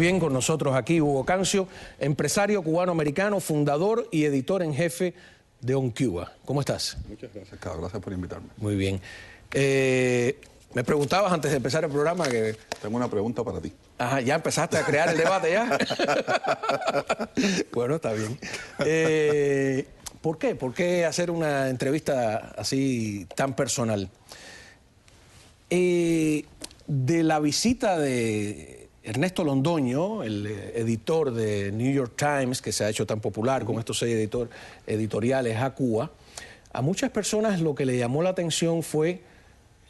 bien con nosotros aquí Hugo Cancio, empresario cubano-americano, fundador y editor en jefe de On Cuba. ¿Cómo estás? Muchas gracias, Carlos. Gracias por invitarme. Muy bien. Me preguntabas antes de empezar el programa que... Tengo una pregunta para ti. Ajá, ¿ya empezaste a crear el debate ya? Bueno, está bien. ¿Por qué? ¿Por qué hacer una entrevista así tan personal? De la visita de Ernesto Londoño, el editor de New York Times, que se ha hecho tan popular con estos 6 editoriales a Cuba, a muchas personas lo que le llamó la atención fue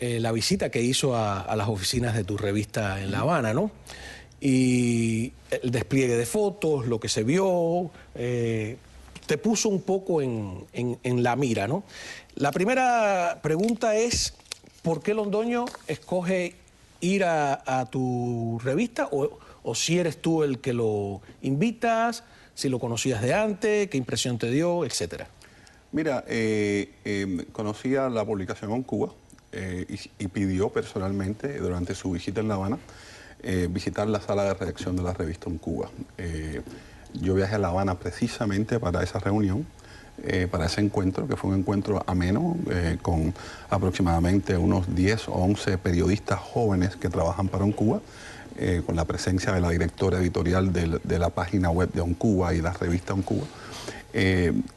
la visita que hizo a las oficinas de tu revista en La Habana, ¿no? Y el despliegue de fotos, lo que se vio, te puso un poco en la mira, ¿no? La primera pregunta es, ¿por qué Londoño escoge ir a tu revista? O si eres tú el que lo invitas, si lo conocías de antes, qué impresión te dio, etcétera. Mira, conocía la publicación en Cuba y pidió personalmente, durante su visita en La Habana, visitar la sala de redacción de la revista en Cuba. Yo viajé a La Habana precisamente para esa reunión, para ese encuentro, que fue un encuentro ameno, con aproximadamente unos 10 o 11 periodistas jóvenes que trabajan para On Cuba, con la presencia de la directora editorial de la página web de On Cuba y la revista On Cuba.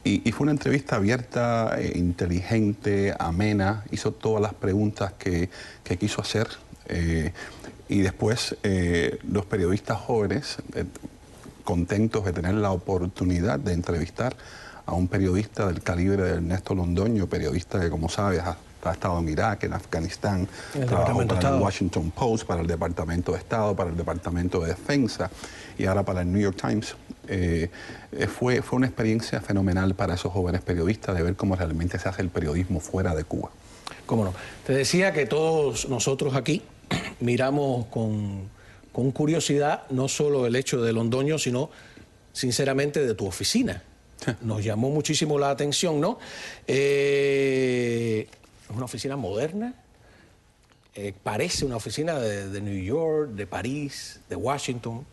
Y fue una entrevista abierta, inteligente, amena, hizo todas las preguntas que quiso hacer. Y después los periodistas jóvenes, contentos de tener la oportunidad de entrevistar a un periodista del calibre de Ernesto Londoño, periodista que, como sabes, ha estado en Irak, en Afganistán, trabajó para el Washington Post, para el Departamento de Estado, para el Departamento de Defensa y ahora para el New York Times. Fue una experiencia fenomenal para esos jóvenes periodistas de ver cómo realmente se hace el periodismo fuera de Cuba. Cómo no. Te decía que todos nosotros aquí miramos con curiosidad no solo el hecho de Londoño, sino sinceramente de tu oficina. Nos llamó muchísimo la atención, ¿no? Es una oficina moderna, parece una oficina de New York, de París, de Washington.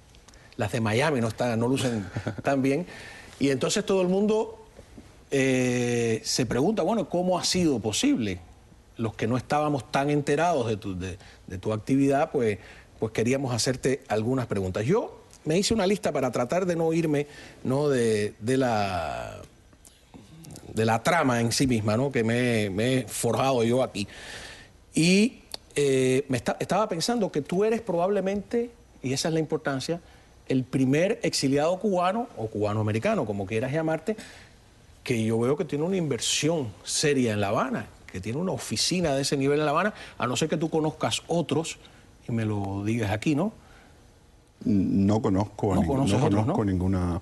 Las de Miami no lucen tan bien. Y entonces todo el mundo se pregunta, bueno, ¿cómo ha sido posible? Los que no estábamos tan enterados de tu actividad, pues queríamos hacerte algunas preguntas. Yo me hice una lista para tratar de no irme, ¿no?, de la trama en sí misma, ¿no?, que me he forjado yo aquí. Y estaba pensando que tú eres probablemente, y esa es la importancia, el primer exiliado cubano o cubano-americano, como quieras llamarte, que yo veo que tiene una inversión seria en La Habana, que tiene una oficina de ese nivel en La Habana, a no ser que tú conozcas otros y me lo digas aquí, ¿no? No conozco ¿no? ninguna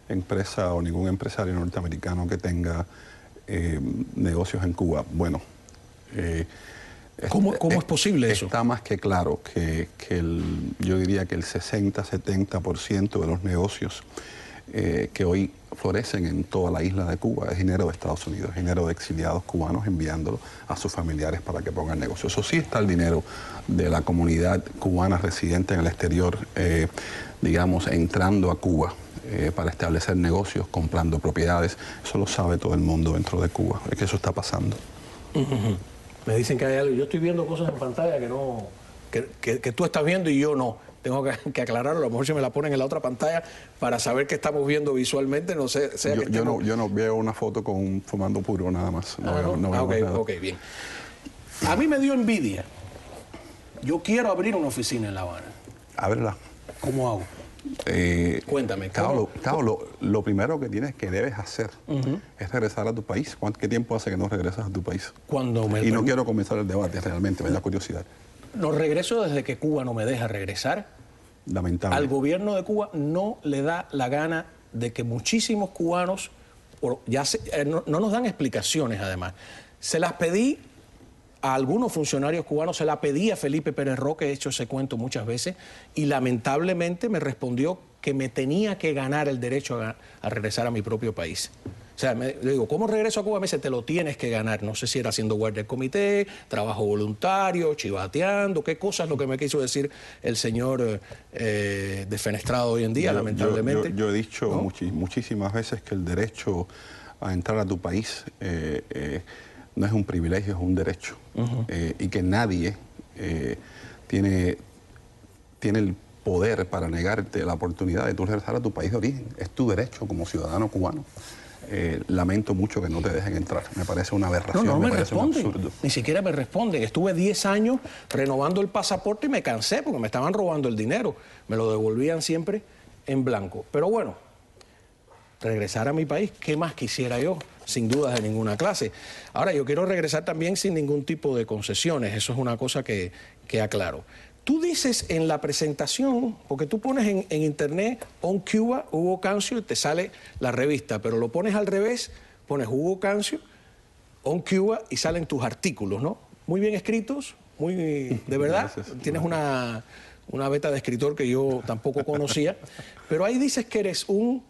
empresa o ningún empresario norteamericano que tenga negocios en Cuba. Bueno, ¿Cómo es posible eso? Está más que claro que yo diría que el 60-70% de los negocios que hoy florecen en toda la isla de Cuba es dinero de Estados Unidos, dinero de exiliados cubanos enviándolo a sus familiares para que pongan negocios. Eso sí está el dinero de la comunidad cubana residente en el exterior, digamos, entrando a Cuba para establecer negocios, comprando propiedades. Eso lo sabe todo el mundo dentro de Cuba, es que eso está pasando. Me dicen que hay algo, yo estoy viendo cosas en pantalla que tú estás viendo y yo no. Tengo que aclararlo, a lo mejor se me la ponen en la otra pantalla para saber qué estamos viendo visualmente, no sé. Yo no veo una foto fumando puro nada más. Ok, bien. A mí me dio envidia. Yo quiero abrir una oficina en La Habana. Ábrela. ¿Cómo hago? Cuéntame. Carlos, lo primero que debes hacer es regresar a tu país. ¿Qué tiempo hace que no regresas a tu país? No quiero comenzar el debate, realmente, me da curiosidad. No regreso desde que Cuba no me deja regresar. Lamentable. Al gobierno de Cuba no le da la gana de que muchísimos cubanos, no nos dan explicaciones además. Se las pedí a algunos funcionarios cubanos, se la pedí a Felipe Pérez Roque, he hecho ese cuento muchas veces, y lamentablemente me respondió que me tenía que ganar el derecho a regresar a mi propio país. O sea, le digo, ¿cómo regreso a Cuba? Me dice, te lo tienes que ganar. No sé si era haciendo guardia del comité, trabajo voluntario, chivateando, qué cosa es lo que me quiso decir el señor defenestrado hoy en día, lamentablemente. Yo he dicho ¿no? muchísimas veces que el derecho a entrar a tu país no es un privilegio, es un derecho. Y que nadie tiene el poder para negarte la oportunidad de tú regresar a tu país de origen. Es tu derecho como ciudadano cubano. Lamento mucho que no te dejen entrar. Me parece una aberración, No me me parece un responden, absurdo. ni siquiera me responden. Estuve 10 años renovando el pasaporte y me cansé porque me estaban robando el dinero. Me lo devolvían siempre en blanco. Pero bueno, regresar a mi país, ¿qué más quisiera yo? Sin dudas de ninguna clase. Ahora, yo quiero regresar también sin ningún tipo de concesiones. Eso es una cosa que aclaro. Tú dices en la presentación, porque tú pones en internet On Cuba, Hugo Cancio, y te sale la revista, pero lo pones al revés, pones Hugo Cancio, On Cuba, y salen tus artículos, ¿no? Muy bien escritos, muy, de verdad. Gracias. Tienes una beta de escritor que yo tampoco conocía, pero ahí dices que eres un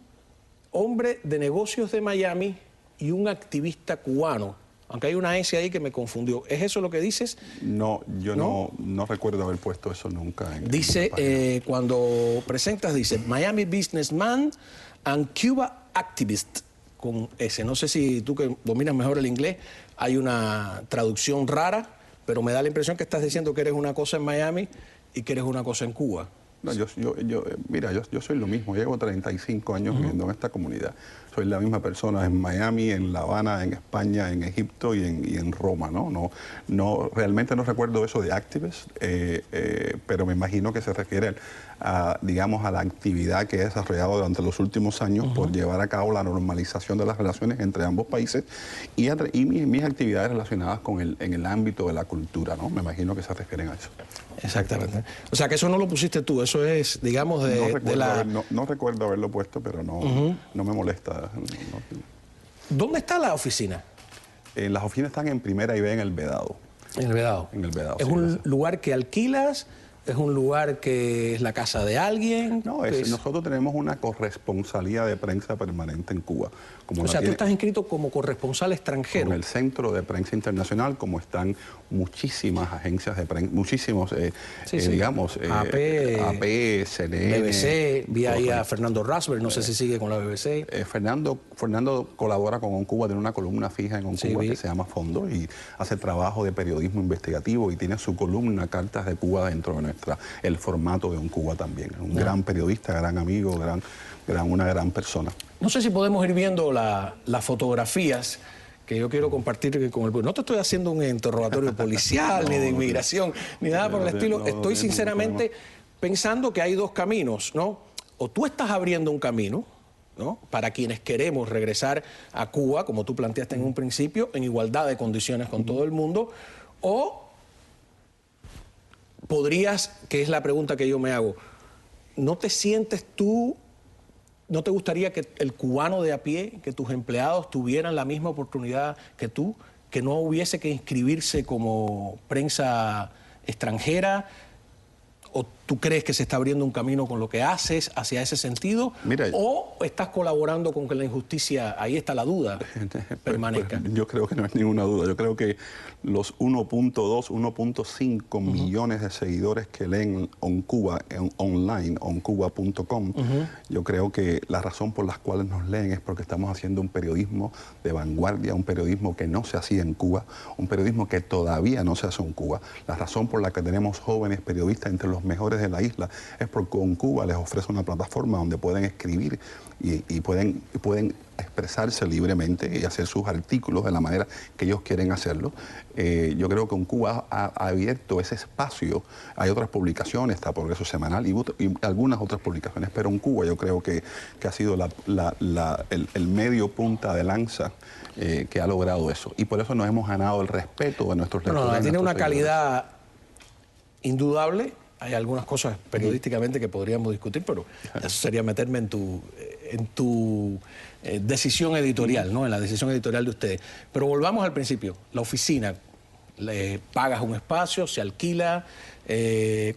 hombre de negocios de Miami y un activista cubano. Aunque hay una S ahí que me confundió. ¿Es eso lo que dices? No, yo no recuerdo haber puesto eso nunca. Dice, cuando presentas, dice Miami Businessman and Cuba Activist, con S. No sé si tú que dominas mejor el inglés, hay una traducción rara, pero me da la impresión que estás diciendo que eres una cosa en Miami y que eres una cosa en Cuba. No, mira, yo soy lo mismo. Llevo 35 años viviendo en esta comunidad. Soy la misma persona en Miami, en La Habana, en España, en Egipto y en Roma, ¿no? Realmente no recuerdo eso de activist, pero me imagino que se refiere digamos, a la actividad que he desarrollado durante los últimos años por llevar a cabo la normalización de las relaciones entre ambos países y mis actividades relacionadas en el ámbito de la cultura, ¿no? Me imagino que se refieren a eso. Exactamente. O sea, que eso no lo pusiste tú, eso es, digamos, No recuerdo haberlo puesto, pero no me molesta. ¿Dónde está la oficina? Las oficinas están en Primera y B en El Vedado. En El Vedado. En El Vedado. ¿Es un lugar que alquilas? ¿Es un lugar que es la casa de alguien? No, nosotros tenemos una corresponsalía de prensa permanente en Cuba. O sea, tú estás inscrito como corresponsal extranjero. Con el Centro de Prensa Internacional, como están muchísimas agencias de prensa, muchísimos, digamos, AP, CNN. BBC, vi ahí a Fernando Rasberg, no sé si sigue con la BBC. Fernando colabora con OnCuba, tiene una columna fija en OnCuba que se llama Fondo y hace trabajo de periodismo investigativo y tiene su columna Cartas de Cuba dentro de el formato de OnCuba también. Un gran periodista, gran amigo, una gran persona. No sé si podemos ir viendo las fotografías que yo quiero compartir con el público. No te estoy haciendo un interrogatorio policial, ni de inmigración, ni nada por el estilo. Estoy sinceramente pensando que hay dos caminos, ¿no? O tú estás abriendo un camino, ¿no?, para quienes queremos regresar a Cuba, como tú planteaste en un principio, en igualdad de condiciones con todo el mundo, o podrías, que es la pregunta que yo me hago, ¿no te sientes tú, no te gustaría que el cubano de a pie, que tus empleados tuvieran la misma oportunidad que tú, que no hubiese que inscribirse como prensa extranjera? ¿O tú crees que se está abriendo un camino con lo que haces hacia ese sentido? Mira, ¿O estás colaborando con que la injusticia, ahí está la duda, permanezca? Yo creo que no hay ninguna duda. Yo creo que los 1.5 millones de seguidores que leen OnCuba online, oncuba.com, yo creo que la razón por las cuales nos leen es porque estamos haciendo un periodismo de vanguardia, un periodismo que no se hacía en Cuba, un periodismo que todavía no se hace en Cuba. La razón por la que tenemos jóvenes periodistas entre los mejores de la isla es porque OnCuba les ofrece una plataforma donde pueden escribir y pueden expresarse libremente y hacer sus artículos de la manera que ellos quieren hacerlo. Yo creo que OnCuba ha abierto ese espacio. Hay otras publicaciones, está Progreso Semanal y algunas otras publicaciones, pero OnCuba yo creo que ha sido el medio punta de lanza que ha logrado eso. Y por eso nos hemos ganado el respeto de nuestros lectores. No, tiene una calidad indudable. Hay algunas cosas periodísticamente que podríamos discutir, pero eso sería meterme en tu decisión editorial, ¿no? En la decisión editorial de ustedes. Pero volvamos al principio, la oficina. ¿Pagas un espacio? ¿Se alquila?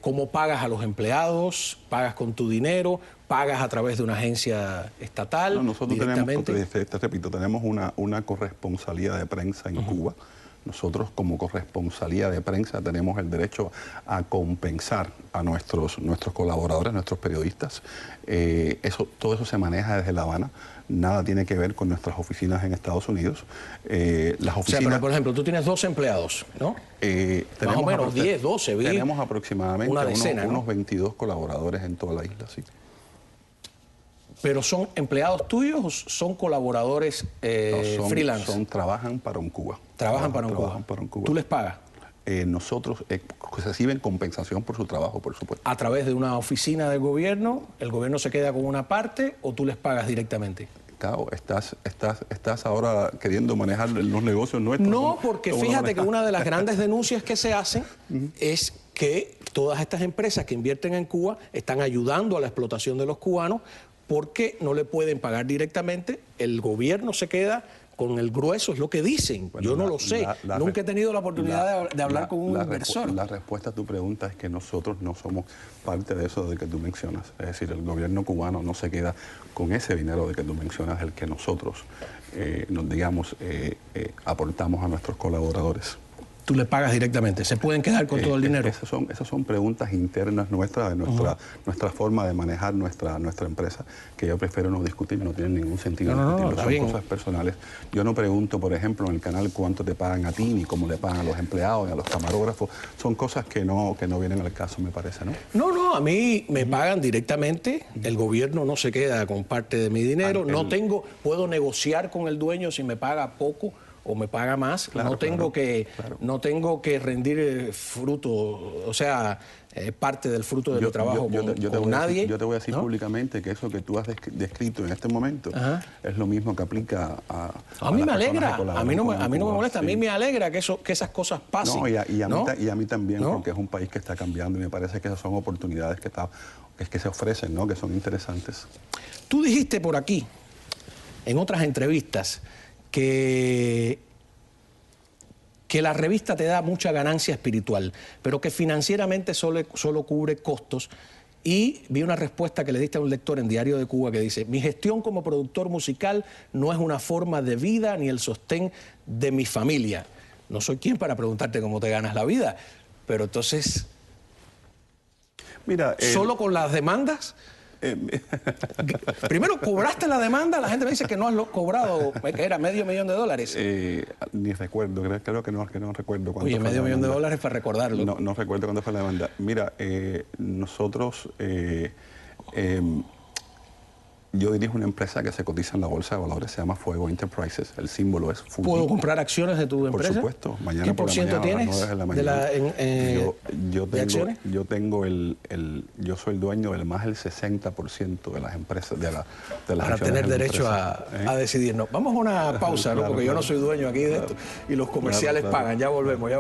¿Cómo pagas a los empleados? ¿Pagas con tu dinero? ¿Pagas a través de una agencia estatal? No, nosotros directamente? te repito, tenemos una corresponsalía de prensa en Cuba. Nosotros como corresponsalía de prensa tenemos el derecho a compensar a nuestros colaboradores, nuestros periodistas. Todo eso se maneja desde La Habana. Nada tiene que ver con nuestras oficinas en Estados Unidos. Las oficinas, o sea, pero por ejemplo, tú tienes 2 empleados, ¿no? Más o menos 10, 12, ¿vi? Tenemos aproximadamente una decena, unos 22 colaboradores en toda la isla, sí. ¿Pero son empleados tuyos o son colaboradores freelance? Trabajan para Cuba. Trabajan para Cuba. ¿Tú les pagas? Nosotros reciben compensación por su trabajo, por supuesto. ¿A través de una oficina del gobierno? ¿El gobierno se queda con una parte o tú les pagas directamente? Claro, estás ahora queriendo manejar los negocios nuestros. No, porque fíjate que una de las grandes denuncias que se hacen es que todas estas empresas que invierten en Cuba están ayudando a la explotación de los cubanos porque no le pueden pagar directamente, el gobierno se queda con el grueso, es lo que dicen. Bueno, yo no lo sé, nunca he tenido la oportunidad de hablar con un inversor. La respuesta a tu pregunta es que nosotros no somos parte de eso de que tú mencionas. Es decir, el gobierno cubano no se queda con ese dinero de que tú mencionas, el que nosotros, aportamos a nuestros colaboradores. Tú le pagas directamente, ¿se pueden quedar con todo el dinero? Esas son preguntas internas nuestras, de nuestra forma de manejar nuestra empresa, que yo prefiero no discutir, no tiene ningún sentido discutirlo, son cosas personales. Yo no pregunto, por ejemplo, en el canal cuánto te pagan a ti, ni cómo le pagan a los empleados, ni a los camarógrafos, son cosas que no vienen al caso, me parece, ¿no? No, a mí me pagan directamente, el gobierno no se queda con parte de mi dinero, puedo negociar con el dueño si me paga poco o me paga más, claro, no tengo que rendir fruto, o sea, parte del fruto de mi trabajo con nadie. Yo te voy a decir públicamente que eso que tú has descrito en este momento es lo mismo que aplica a mí me alegra, a mí no me molesta, sí. A mí me alegra que esas cosas pasen. No, y a mí también, porque es un país que está cambiando y me parece que esas son oportunidades que se ofrecen, ¿no? Que son interesantes. Tú dijiste por aquí, en otras entrevistas, que la revista te da mucha ganancia espiritual, pero que financieramente solo cubre costos. Y vi una respuesta que le diste a un lector en Diario de Cuba que dice: mi gestión como productor musical no es una forma de vida ni el sostén de mi familia. No soy quien para preguntarte cómo te ganas la vida, pero entonces, mira, ¿solo con las demandas? Primero, ¿cobraste la demanda? La gente me dice que no has cobrado, que era $500,000. Ni recuerdo, creo que no recuerdo cuánto. Oye, $500,000 para recordarlo. No recuerdo cuándo fue la demanda. Mira, nosotros, yo dirijo una empresa que se cotiza en la Bolsa de Valores, se llama Fuego Enterprises, el símbolo es FUGI. ¿Puedo comprar acciones de tu empresa? Por supuesto, mañana ¿Qué por ciento tienes de acciones? Yo soy el dueño del más del 60% de las empresas, de las para tener derecho a decidir. No, vamos a una pausa, ¿no? Porque yo no soy dueño aquí de esto y los comerciales pagan. Ya volvemos.